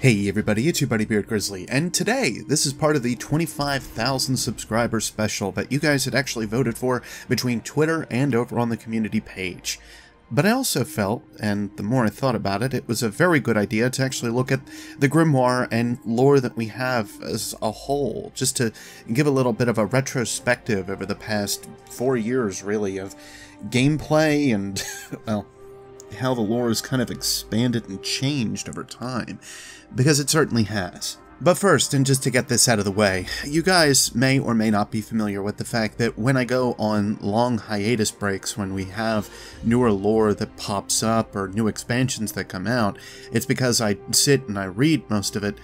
Hey everybody, it's your buddy Beard Grizzly, and today, this is part of the 25,000 subscriber special that you guys had actually voted for between Twitter and over on the community page. But I also felt, and the more I thought about it, it was a very good idea to actually look at the grimoire and lore that we have as a whole, just to give a little bit of a retrospective over the past 4 years, really, of gameplay and, well, how the lore has kind of expanded and changed over time, because it certainly has. But first, and just to get this out of the way, you guys may or may not be familiar with the fact that when I go on long hiatus breaks, when we have newer lore that pops up or new expansions that come out, it's because I sit and I read most of it,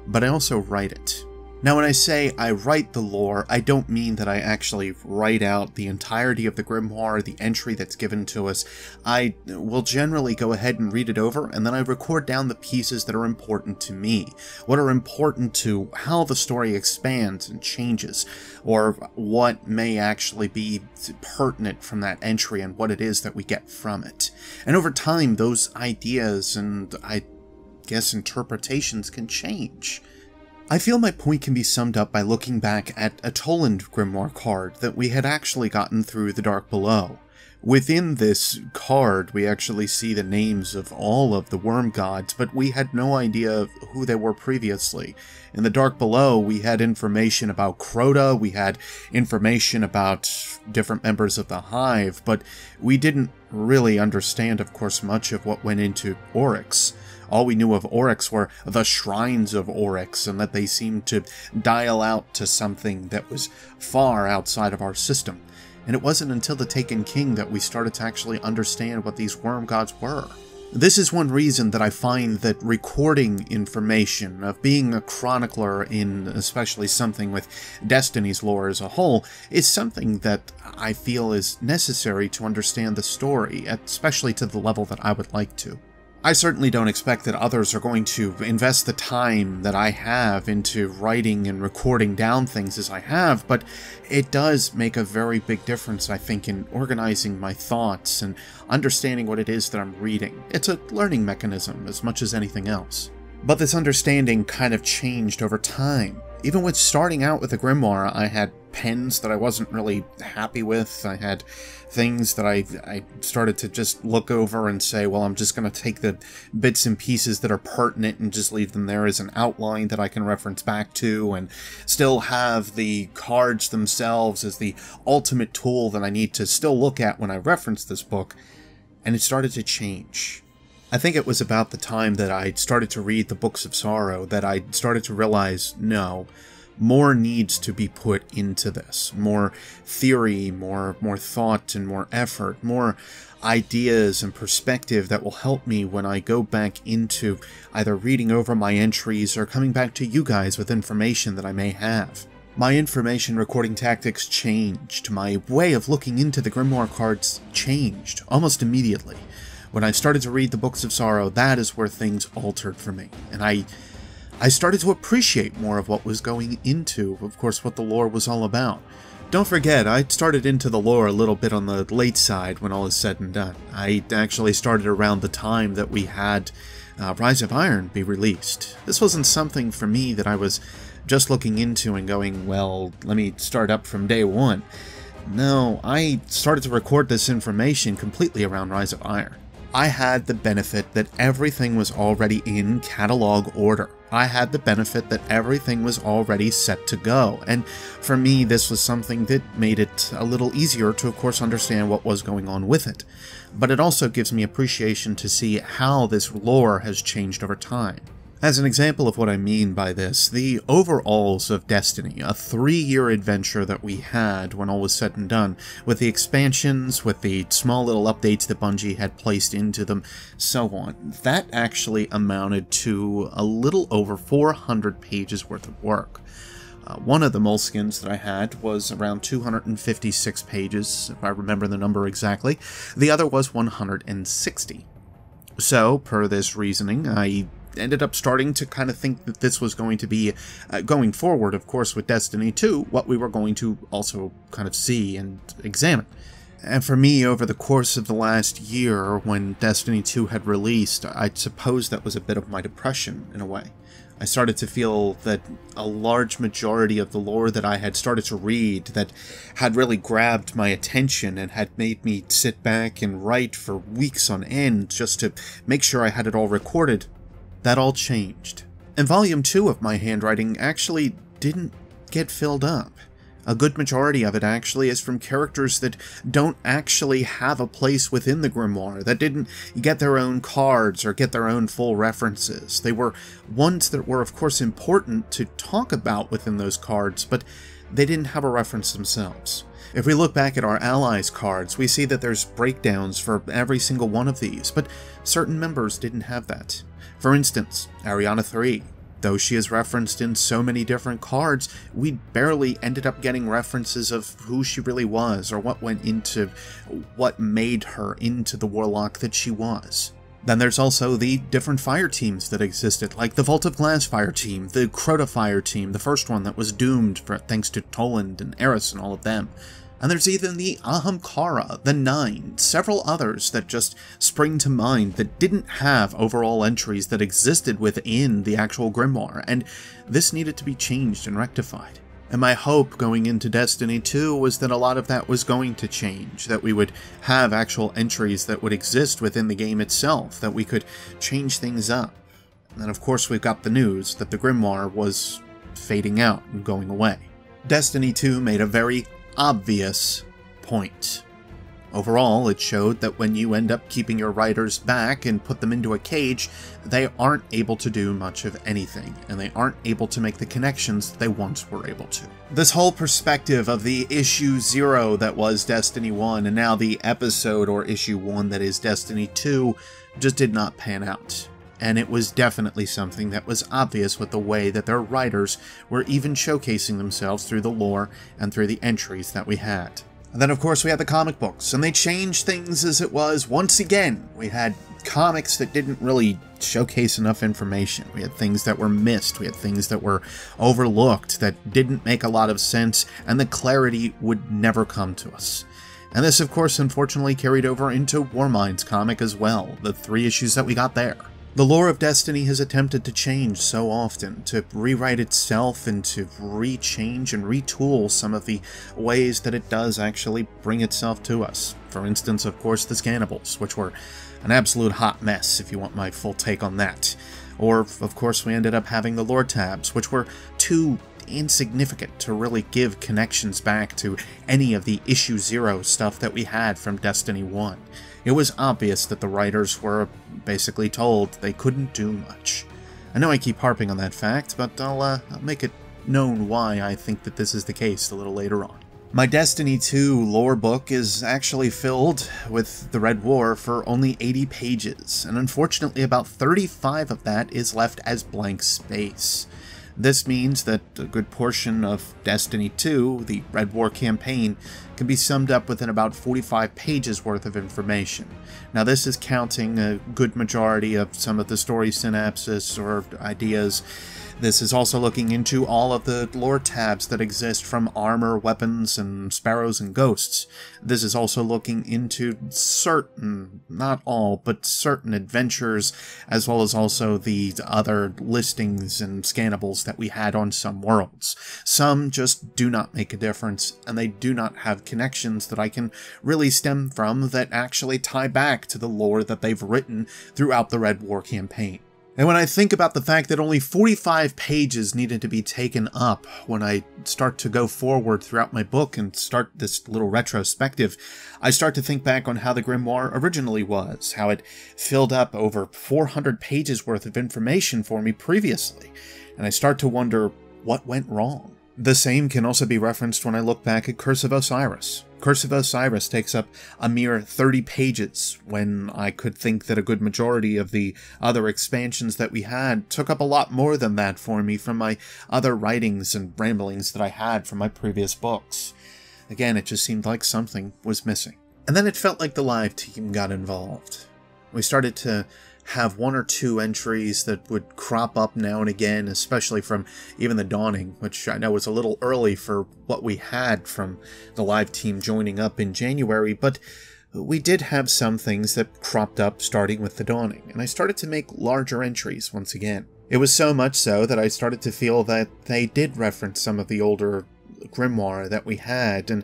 but I also write it. Now when I say I write the lore, I don't mean that I actually write out the entirety of the grimoire, the entry that's given to us. I will generally go ahead and read it over, and then I record down the pieces that are important to me, what are important to how the story expands and changes, or what may actually be pertinent from that entry and what it is that we get from it. And over time, those ideas and, I guess, interpretations can change. I feel my point can be summed up by looking back at a Toland grimoire card that we had actually gotten through the Dark Below. Within this card, we actually see the names of all of the worm gods, but we had no idea who they were previously. In the Dark Below, we had information about Crota, we had information about different members of the Hive, but we didn't really understand, of course, much of what went into Oryx. All we knew of Oryx were the shrines of Oryx, and that they seemed to dial out to something that was far outside of our system. And it wasn't until the Taken King that we started to actually understand what these worm gods were. This is one reason that I find that recording information, of being a chronicler in especially something with Destiny's lore as a whole, is something that I feel is necessary to understand the story, especially to the level that I would like to. I certainly don't expect that others are going to invest the time that I have into writing and recording down things as I have, but it does make a very big difference, I think, in organizing my thoughts and understanding what it is that I'm reading. It's a learning mechanism as much as anything else. But this understanding kind of changed over time. Even with starting out with the grimoire, I had pens that I wasn't really happy with. I had things that I started to just look over and say, well, I'm just going to take the bits and pieces that are pertinent and just leave them there as an outline that I can reference back to, and still have the cards themselves as the ultimate tool that I need to still look at when I reference this book. And it started to change. I think it was about the time that I started to read the Books of Sorrow that I started to realize, no, more needs to be put into this. More theory, more thought and more effort, more ideas and perspective that will help me when I go back into either reading over my entries or coming back to you guys with information that I may have. My information recording tactics changed. My way of looking into the grimoire cards changed almost immediately. When I started to read the Books of Sorrow, that is where things altered for me, and I started to appreciate more of what was going into, of course, what the lore was all about. Don't forget, I started into the lore a little bit on the late side when all is said and done. I actually started around the time that we had Rise of Iron be released. This wasn't something for me that I was just looking into and going, well, let me start up from day one. No, I started to record this information completely around Rise of Iron. I had the benefit that everything was already in catalog order. I had the benefit that everything was already set to go, and for me this was something that made it a little easier to of course understand what was going on with it. But it also gives me appreciation to see how this lore has changed over time. As an example of what I mean by this, the overalls of Destiny, a 3-year adventure that we had when all was said and done, with the expansions, with the small little updates that Bungie had placed into them, so on, that actually amounted to a little over 400 pages worth of work. One of the moleskins that I had was around 256 pages, if I remember the number exactly. The other was 160. So, per this reasoning, I ended up starting to kind of think that this was going to be, going forward, of course, with Destiny 2, what we were going to also kind of see and examine. And for me, over the course of the last year, when Destiny 2 had released, I suppose that was a bit of my depression, in a way. I started to feel that a large majority of the lore that I had started to read, that had really grabbed my attention and had made me sit back and write for weeks on end just to make sure I had it all recorded, that all changed. And Volume 2 of my handwriting actually didn't get filled up. A good majority of it actually is from characters that don't actually have a place within the grimoire, that didn't get their own cards or get their own full references. They were ones that were of course important to talk about within those cards, but they didn't have a reference themselves. If we look back at our allies cards, we see that there's breakdowns for every single one of these, but certain members didn't have that. For instance, Ariana 3. Though she is referenced in so many different cards, we barely ended up getting references of who she really was or what went into what made her into the warlock that she was. Then there's also the different fire teams that existed, like the Vault of Glass fire team, the Crota fire team, the first one that was doomed thanks to Toland and Eris and all of them. And there's even the Ahamkara, the Nine, several others that just spring to mind that didn't have overall entries that existed within the actual grimoire, and this needed to be changed and rectified. And my hope going into Destiny 2 was that a lot of that was going to change, that we would have actual entries that would exist within the game itself, that we could change things up. And then of course we got the news that the grimoire was fading out and going away. Destiny 2 made a very obvious point. Overall, it showed that when you end up keeping your writers back and put them into a cage, they aren't able to do much of anything, and they aren't able to make the connections that they once were able to. This whole perspective of the issue 0 that was Destiny 1, and now the episode or issue 1 that is Destiny 2, just did not pan out. And it was definitely something that was obvious with the way that their writers were even showcasing themselves through the lore and through the entries that we had. And then of course we had the comic books, and they changed things as it was once again. We had comics that didn't really showcase enough information. We had things that were missed, we had things that were overlooked, that didn't make a lot of sense, and the clarity would never come to us. And this of course unfortunately carried over into Warmind's comic as well, the 3 issues that we got there. The lore of Destiny has attempted to change so often, to rewrite itself and to rechange and retool some of the ways that it does actually bring itself to us. For instance, of course, the scannables, which were an absolute hot mess, if you want my full take on that. Or, of course, we ended up having the lore tabs, which were too insignificant to really give connections back to any of the issue 0 stuff that we had from Destiny 1. It was obvious that the writers were basically told they couldn't do much. I know I keep harping on that fact, but I'll make it known why I think that this is the case a little later on. My Destiny 2 lore book is actually filled with the Red War for only 80 pages, and unfortunately about 35 of that is left as blank space. This means that a good portion of Destiny 2, the Red War campaign, can be summed up within about 45 pages worth of information. Now this is counting a good majority of some of the story synapses or ideas. This is also looking into all of the lore tabs that exist from armor, weapons, and sparrows and ghosts. This is also looking into certain, not all, but certain adventures, as well as also the other listings and scannables that we had on some worlds. Some just do not make a difference, and they do not have connections that I can really stem from that actually tie back to the lore that they've written throughout the Red War campaign. And when I think about the fact that only 45 pages needed to be taken up when I start to go forward throughout my book and start this little retrospective, I start to think back on how the grimoire originally was, how it filled up over 400 pages worth of information for me previously, and I start to wonder what went wrong. The same can also be referenced when I look back at Curse of Osiris. Curse of Osiris takes up a mere 30 pages, when I could think that a good majority of the other expansions that we had took up a lot more than that for me from my other writings and ramblings that I had from my previous books. Again, it just seemed like something was missing. And then it felt like the live team got involved. We started to have one or two entries that would crop up now and again, especially from even the Dawning, which I know was a little early for what we had from the live team joining up in January, but we did have some things that cropped up starting with the Dawning, and I started to make larger entries once again. It was so much so that I started to feel that they did reference some of the older grimoire that we had, and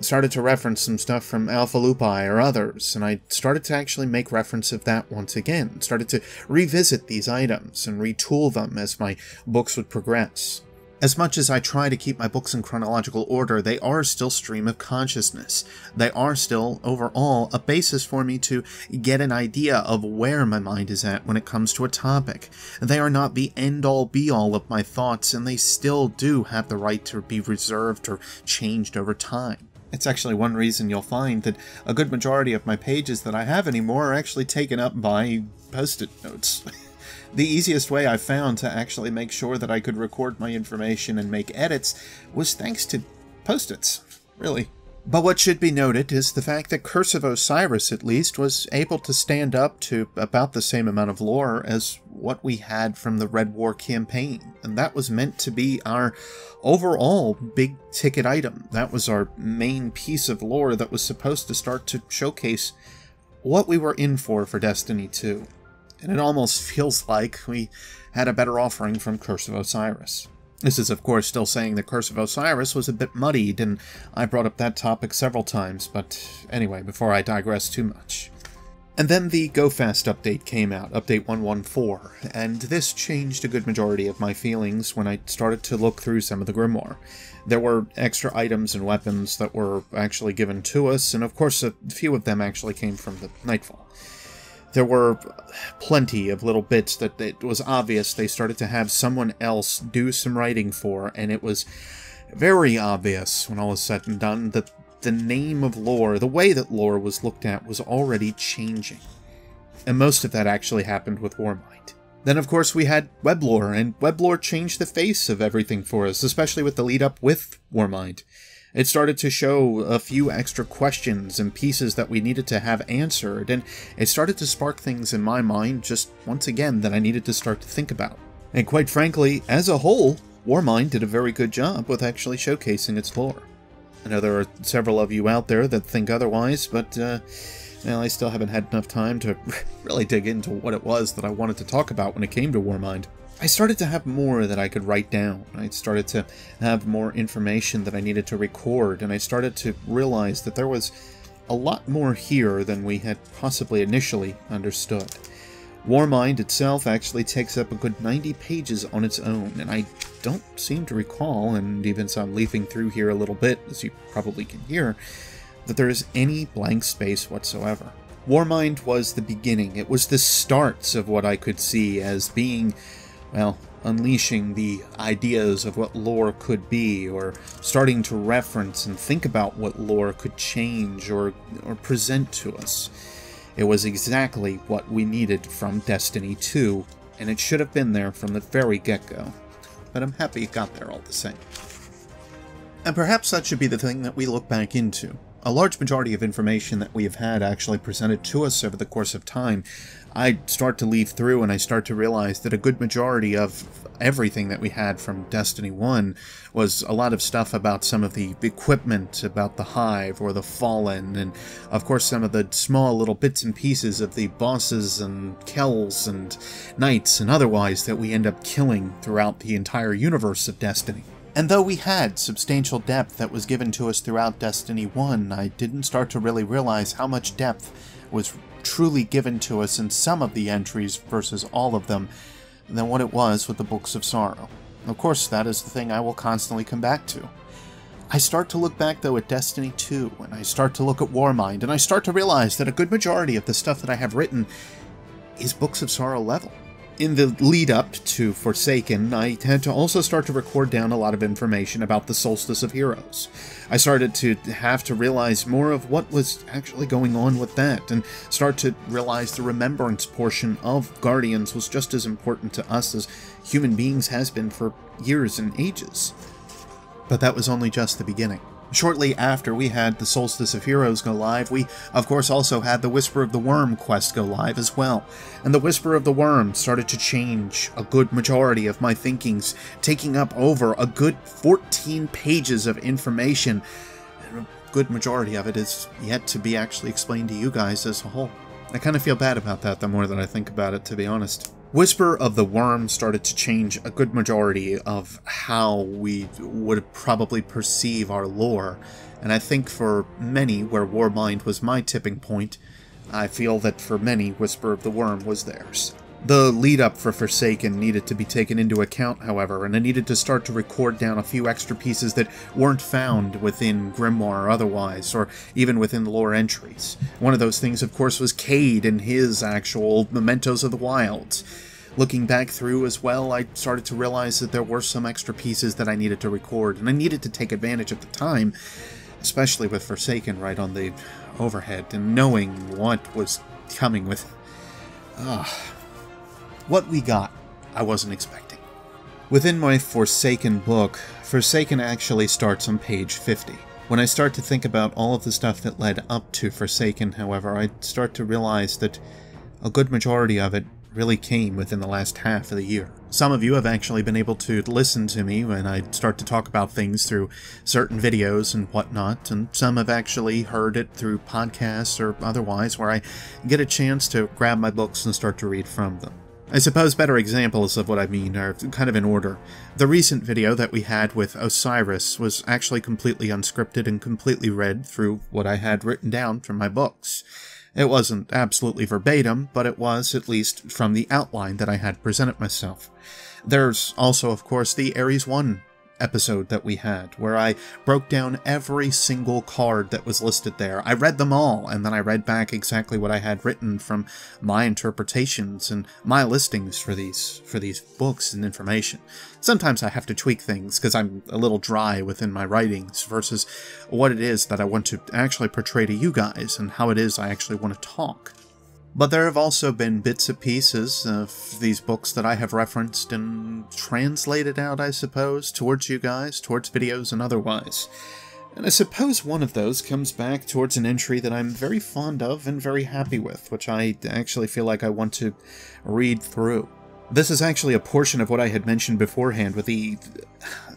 started to reference some stuff from Alpha Lupi or others, and I started to actually make reference of that once again, started to revisit these items and retool them as my books would progress. As much as I try to keep my books in chronological order, they are still stream of consciousness. They are still, overall, a basis for me to get an idea of where my mind is at when it comes to a topic. They are not the end-all be-all of my thoughts, and they still do have the right to be reserved or changed over time. It's actually one reason you'll find that a good majority of my pages that I have anymore are actually taken up by post-it notes. The easiest way I found to actually make sure that I could record my information and make edits was thanks to post-its, really. But what should be noted is the fact that Curse of Osiris, at least, was able to stand up to about the same amount of lore as what we had from the Red War campaign, and that was meant to be our overall big-ticket item. That was our main piece of lore that was supposed to start to showcase what we were in for Destiny 2. And it almost feels like we had a better offering from Curse of Osiris. This is, of course, still saying that Curse of Osiris was a bit muddied, and I brought up that topic several times, but anyway, before I digress too much. And then the Go Fast update came out, update 114, and this changed a good majority of my feelings when I started to look through some of the grimoire. There were extra items and weapons that were actually given to us, and of course a few of them actually came from the Nightfall. There were plenty of little bits that it was obvious they started to have someone else do some writing for, and it was very obvious when all was said and done that the name of lore, the way that lore was looked at, was already changing. And most of that actually happened with Warmind. Then of course we had Weblore, and Weblore changed the face of everything for us, especially with the lead up with Warmind. It started to show a few extra questions and pieces that we needed to have answered, and it started to spark things in my mind just once again that I needed to start to think about. And quite frankly, as a whole, Warmind did a very good job with actually showcasing its lore. I know there are several of you out there that think otherwise, but well, I still haven't had enough time to really dig into what it was that I wanted to talk about when it came to Warmind. I started to have more that I could write down. I started to have more information that I needed to record, and I started to realize that there was a lot more here than we had possibly initially understood. Warmind itself actually takes up a good 90 pages on its own, and I don't seem to recall, and even so I'm leafing through here a little bit, as you probably can hear, that there is any blank space whatsoever. Warmind was the beginning. It was the starts of what I could see as being, well, unleashing the ideas of what lore could be, or starting to reference and think about what lore could change or present to us. It was exactly what we needed from Destiny 2, and it should have been there from the very get-go. But I'm happy it got there all the same. And perhaps that should be the thing that we look back into. A large majority of information that we have had actually presented to us over the course of time, I start to leaf through and I start to realize that a good majority of everything that we had from Destiny 1 was a lot of stuff about some of the equipment, about the Hive or the Fallen, and of course some of the small little bits and pieces of the bosses and Kells and Knights and otherwise that we end up killing throughout the entire universe of Destiny. And though we had substantial depth that was given to us throughout Destiny 1, I didn't start to really realize how much depth was truly given to us in some of the entries versus all of them than what it was with the Books of Sorrow. Of course, that is the thing I will constantly come back to. I start to look back, though, at Destiny 2, and I start to look at Warmind, and I start to realize that a good majority of the stuff that I have written is Books of Sorrow level. In the lead-up to Forsaken, I had to also start to record down a lot of information about the Solstice of Heroes. I started to have to realize more of what was actually going on with that, and start to realize the remembrance portion of Guardians was just as important to us as human beings has been for years and ages. But that was only just the beginning. Shortly after we had the Solstice of Heroes go live, we of course also had the Whisper of the Worm quest go live as well. And the Whisper of the Worm started to change a good majority of my thinkings, taking up over a good 14 pages of information. And a good majority of it is yet to be actually explained to you guys as a whole. I kind of feel bad about that the more that I think about it, to be honest. Whisper of the Worm started to change a good majority of how we would probably perceive our lore, and I think for many, where Warmind was my tipping point, I feel that for many, Whisper of the Worm was theirs. The lead-up for Forsaken needed to be taken into account, however, and I needed to start to record down a few extra pieces that weren't found within Grimoire or otherwise, or even within the lore entries. One of those things, of course, was Cade and his actual Mementos of the Wilds. Looking back through as well, I started to realize that there were some extra pieces that I needed to record, and I needed to take advantage at the time, especially with Forsaken right on the overhead, and knowing what was coming with... What we got, I wasn't expecting. Within my Forsaken book, Forsaken actually starts on page 50. When I start to think about all of the stuff that led up to Forsaken, however, I start to realize that a good majority of it really came within the last half of the year. Some of you have actually been able to listen to me when I start to talk about things through certain videos and whatnot, and some have actually heard it through podcasts or otherwise, where I get a chance to grab my books and start to read from them. I suppose better examples of what I mean are kind of in order. The recent video that we had with Osiris was actually completely unscripted and completely read through what I had written down from my books. It wasn't absolutely verbatim, but it was at least from the outline that I had presented myself. There's also, of course, the Ares 1 episode that we had, where I broke down every single card that was listed there. I read them all, and then I read back exactly what I had written from my interpretations and my listings for these books and information. Sometimes I have to tweak things because I'm a little dry within my writings versus what it is that I want to actually portray to you guys and how it is I actually want to talk. But there have also been bits and pieces of these books that I have referenced and translated out, I suppose, towards you guys, towards videos and otherwise. And I suppose one of those comes back towards an entry that I'm very fond of and very happy with, which I actually feel like I want to read through. This is actually a portion of what I had mentioned beforehand with the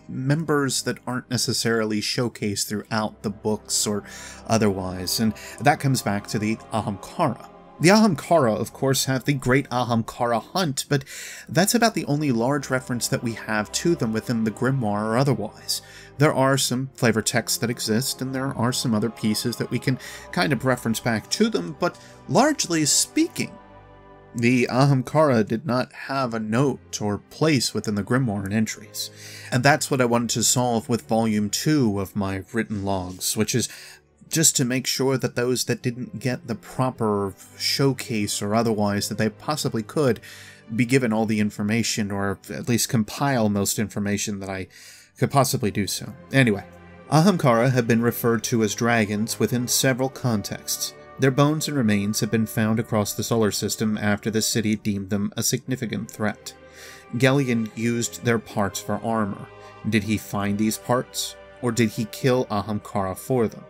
members that aren't necessarily showcased throughout the books or otherwise, and that comes back to the Ahamkara. The Ahamkara, of course, have the Great Ahamkara Hunt, but that's about the only large reference that we have to them within the Grimoire or otherwise. There are some flavor texts that exist, and there are some other pieces that we can kind of reference back to them, but largely speaking, the Ahamkara did not have a note or place within the Grimoire and entries. And that's what I wanted to solve with Volume 2 of my written logs, which is just to make sure that those that didn't get the proper showcase or otherwise that they possibly could be given all the information, or at least compile most information that I could possibly do so. Anyway, Ahamkara have been referred to as dragons within several contexts. Their bones and remains have been found across the solar system after the city deemed them a significant threat. Gellion used their parts for armor. Did he find these parts, or did he kill Ahamkara for them?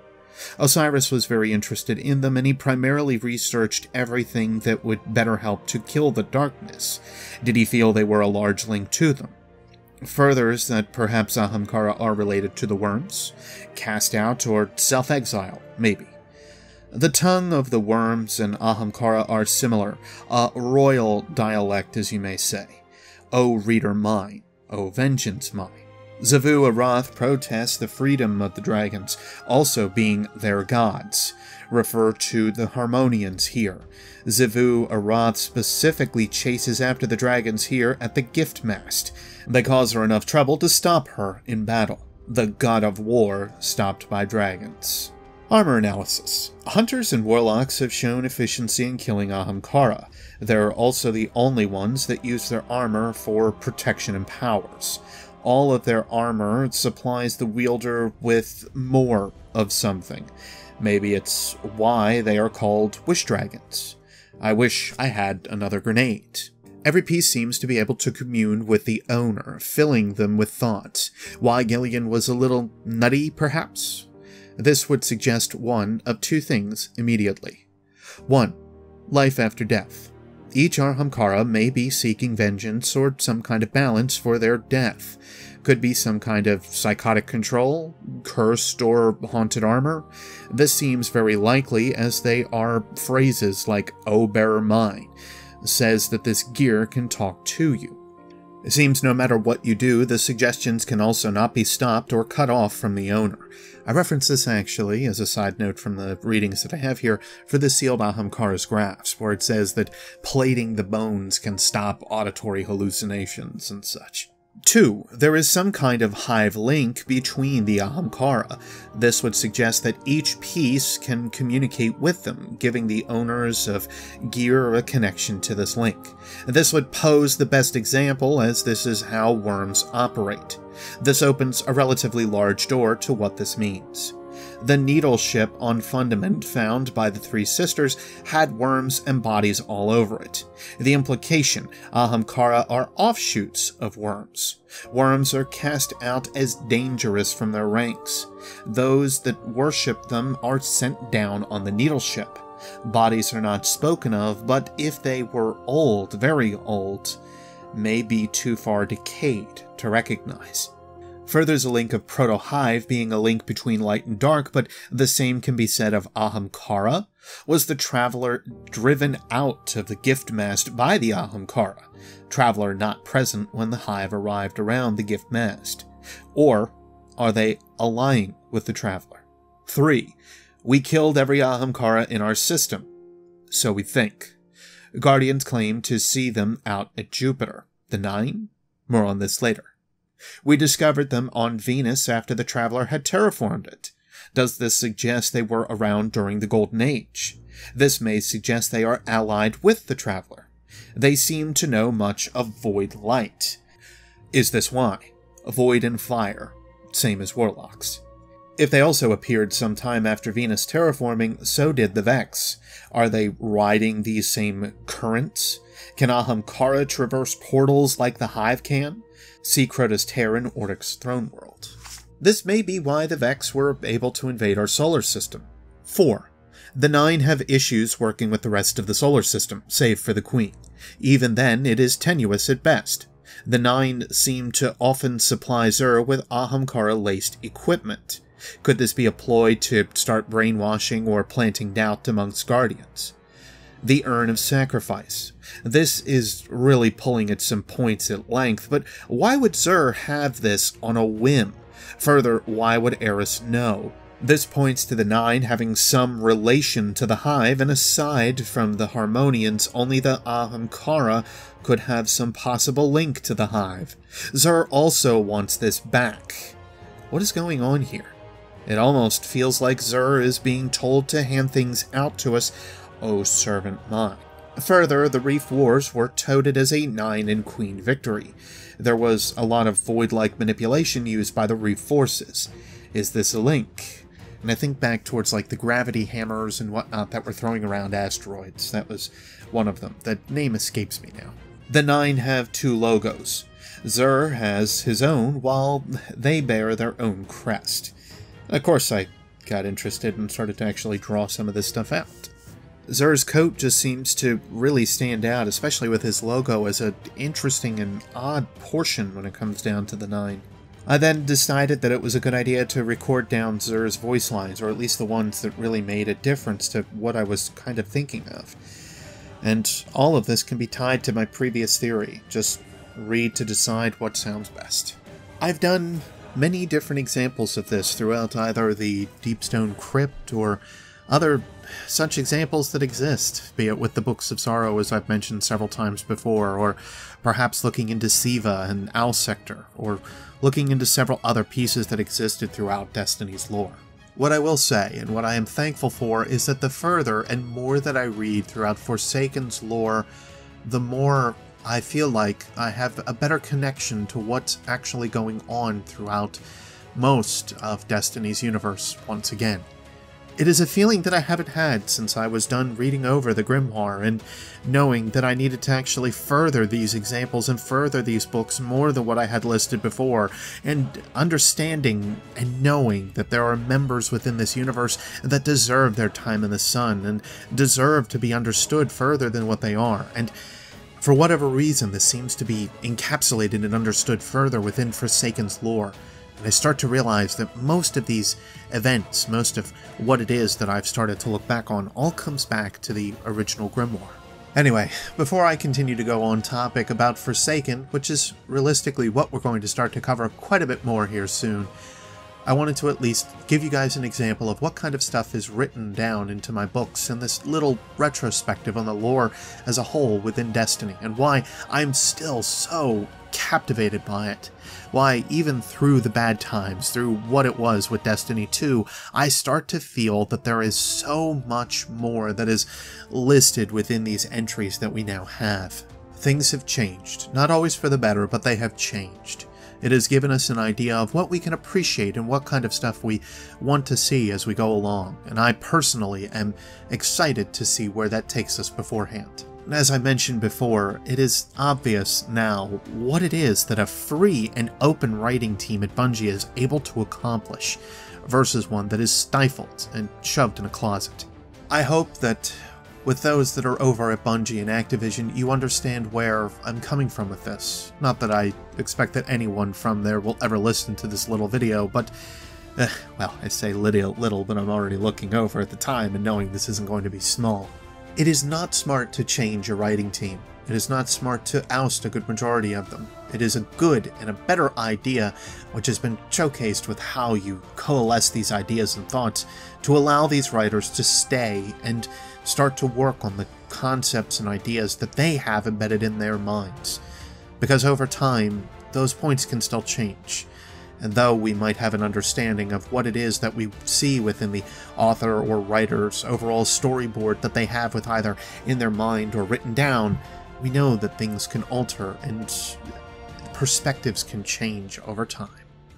Osiris was very interested in them, and he primarily researched everything that would better help to kill the darkness. Did he feel they were a large link to them? Furthers that perhaps Ahamkara are related to the worms, cast out, or self-exile, maybe. The tongue of the worms and Ahamkara are similar, a royal dialect, as you may say. O reader mine, O vengeance mine. Zavu Arath protests the freedom of the dragons, also being their gods. Refer to the Harmonians here. Zavu Arath specifically chases after the dragons here at the Gift Mast. They cause her enough trouble to stop her in battle. The god of war stopped by dragons. Armor analysis. Hunters and warlocks have shown efficiency in killing Ahamkara. They're also the only ones that use their armor for protection and powers. All of their armor supplies the wielder with more of something. Maybe it's why they are called wish dragons. I wish I had another grenade. Every piece seems to be able to commune with the owner, filling them with thoughts. Why Gellion was a little nutty, perhaps? This would suggest one of two things immediately. 1. Life after death. Each Ahamkara may be seeking vengeance or some kind of balance for their death. Could be some kind of psychotic control, cursed or haunted armor. This seems very likely, as they are phrases like "O bearer mine," says that this gear can talk to you. It seems no matter what you do, the suggestions can also not be stopped or cut off from the owner. I reference this actually, as a side note from the readings that I have here, for the sealed Ahamkara's grasp, where it says that plating the bones can stop auditory hallucinations and such. 2. There is some kind of hive link between the Ahamkara. This would suggest that each piece can communicate with them, giving the owners of gear a connection to this link. This would pose the best example, as this is how worms operate. This opens a relatively large door to what this means. The needle ship on Fundament found by the three sisters had worms and bodies all over it. The implication, Ahamkara are offshoots of worms. Worms are cast out as dangerous from their ranks. Those that worship them are sent down on the needle ship. Bodies are not spoken of, but if they were old, very old, may be too far decayed to recognize. Further, there's a link of Proto-Hive being a link between light and dark, but the same can be said of Ahamkara. Was the Traveler driven out of the gift mast by the Ahamkara? Traveler not present when the Hive arrived around the gift mast? Or are they allying with the Traveler? 3. We killed every Ahamkara in our system. So we think. Guardians claim to see them out at Jupiter. The 9? More on this later. We discovered them on Venus after the Traveler had terraformed it. Does this suggest they were around during the Golden Age? This may suggest they are allied with the Traveler. They seem to know much of void light. Is this why? Void and fire, same as warlocks. If they also appeared sometime after Venus terraforming, so did the Vex. Are they riding these same currents? Can Ahamkara traverse portals like the Hive can? See Crota's Tear in Ordic's Throne World. This may be why the Vex were able to invade our solar system. 4. The 9 have issues working with the rest of the solar system, save for the Queen. Even then, it is tenuous at best. The 9 seem to often supply Xur with Ahamkara-laced equipment. Could this be a ploy to start brainwashing or planting doubt amongst Guardians? The Urn of Sacrifice. This is really pulling at some points at length, but why would Xur have this on a whim? Further, why would Eris know? This points to the 9 having some relation to the Hive, and aside from the Harmonians, only the Ahamkara could have some possible link to the Hive. Xur also wants this back. What is going on here? It almost feels like Xur is being told to hand things out to us, O servant mine. Further, the Reef Wars were touted as a 9 in Queen victory. There was a lot of void-like manipulation used by the Reef forces. Is this a link? And I think back towards like the gravity hammers and whatnot that were throwing around asteroids. That was one of them. That name escapes me now. The 9 have 2 logos. Xur has his own, while they bear their own crest. Of course, I got interested and started to actually draw some of this stuff out. Xur's coat just seems to really stand out, especially with his logo as an interesting and odd portion when it comes down to the 9. I then decided that it was a good idea to record down Xur's voice lines, or at least the ones that really made a difference to what I was kind of thinking of. And all of this can be tied to my previous theory. Just read to decide what sounds best. I've done many different examples of this throughout either the Deepstone Crypt or other such examples that exist, be it with the Books of Sorrow, as I've mentioned several times before, or perhaps looking into Siva and Owl Sector, or looking into several other pieces that existed throughout Destiny's lore. What I will say, and what I am thankful for, is that the further and more that I read throughout Forsaken's lore, the more I feel like I have a better connection to what's actually going on throughout most of Destiny's universe once again. It is a feeling that I haven't had since I was done reading over the grimoire and knowing that I needed to actually further these examples and further these books more than what I had listed before, and understanding and knowing that there are members within this universe that deserve their time in the sun and deserve to be understood further than what they are. And for whatever reason, this seems to be encapsulated and understood further within Forsaken's lore. And I start to realize that most of these events, most of what it is that I've started to look back on, all comes back to the original grimoire. Anyway, before I continue to go on topic about Forsaken, which is realistically what we're going to start to cover quite a bit more here soon, I wanted to at least give you guys an example of what kind of stuff is written down into my books in this little retrospective on the lore as a whole within Destiny, and why I'm still so captivated by it. Why, even through the bad times, through what it was with Destiny 2, I start to feel that there is so much more that is listed within these entries that we now have. Things have changed, not always for the better, but they have changed. It has given us an idea of what we can appreciate and what kind of stuff we want to see as we go along, and I personally am excited to see where that takes us beforehand. As I mentioned before, it is obvious now what it is that a free and open writing team at Bungie is able to accomplish, versus one that is stifled and shoved in a closet. I hope that with those that are over at Bungie and Activision, you understand where I'm coming from with this. Not that I expect that anyone from there will ever listen to this little video, but well, I say little, but I'm already looking over at the time and knowing this isn't going to be small. It is not smart to change a writing team. It is not smart to oust a good majority of them. It is a good and a better idea, which has been showcased with how you coalesce these ideas and thoughts, to allow these writers to stay and start to work on the concepts and ideas that they have embedded in their minds. Because over time, those points can still change. And though we might have an understanding of what it is that we see within the author or writer's overall storyboard that they have with either in their mind or written down, we know that things can alter and perspectives can change over time.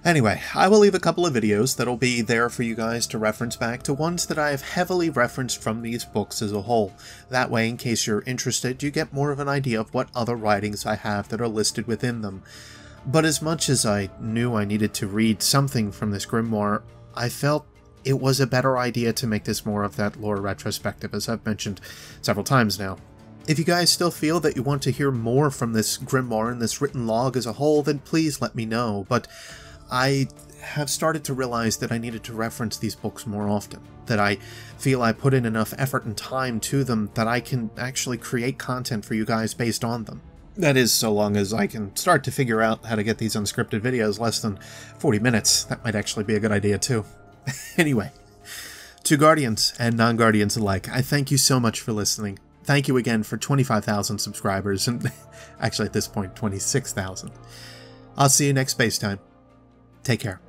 Anyway, I will leave a couple of videos that'll be there for you guys to reference back to ones that I have heavily referenced from these books as a whole. That way, in case you're interested, you get more of an idea of what other writings I have that are listed within them. But as much as I knew I needed to read something from this grimoire, I felt it was a better idea to make this more of that lore retrospective, as I've mentioned several times now. If you guys still feel that you want to hear more from this grimoire and this written log as a whole, then please let me know, but I have started to realize that I needed to reference these books more often, that I feel I put in enough effort and time to them that I can actually create content for you guys based on them. That is, so long as I can start to figure out how to get these unscripted videos less than 40 minutes. That might actually be a good idea too. Anyway, to Guardians and non-Guardians alike, I thank you so much for listening. Thank you again for 25,000 subscribers, and actually at this point 26,000. I'll see you next space time. Take care.